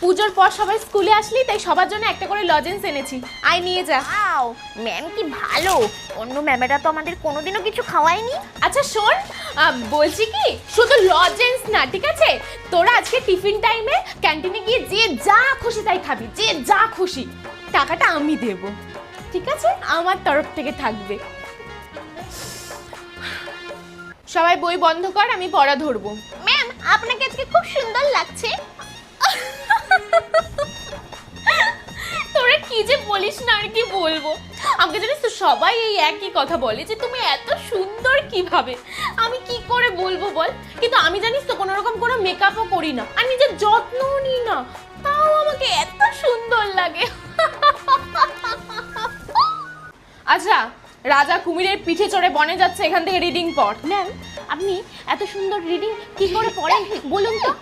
পুজোর পর সবাই স্কুলে আসলি, তাই সবার জন্য একটা করে লজেন্স এনেছি, আয় নিয়ে যা। ওয়াও, ম্যাম কি ভালো। অন্য ম্যামেরা তো আমাদের কোনোদিনও কিছু খাওয়ায়নি। আচ্ছা শোন, বলছি কি, শুধু লজেন্স না, ঠিক আছে, তোরা আজকে টিফিন টাইমে ক্যান্টিনে গিয়ে যে যা খুশি তাই খাবি, যে যা খুশি, টাকাটা আমি দেব, ঠিক আছে, আমার তরফ থেকে থাকবে। সবাই বই বন্ধ কর, আমি পড়া ধরবো। ম্যাম, আপনাকে আজকে খুব সুন্দর লাগছে। তোরা কি যে বলিস না, আর কি বলবো। আমাকে জানিস তো সবাই এই একই কথা বলে যে তুমি এত সুন্দর কিভাবে। আমি কি করে বলবো বল, কিন্তু আমি জানিস তো কোনো রকম কোনো মেকআপও করি না, আর নিজের যত্নও নিই না, তাও আমাকে এত সুন্দর লাগে। আচ্ছা, রাজা কুমিরের পিঠে চড়ে বনে যাচ্ছে, এখান থেকে রিডিং পড়। ম্যাম, আপনি এত সুন্দর রিডিং কি করে পড়েন বলুন তো।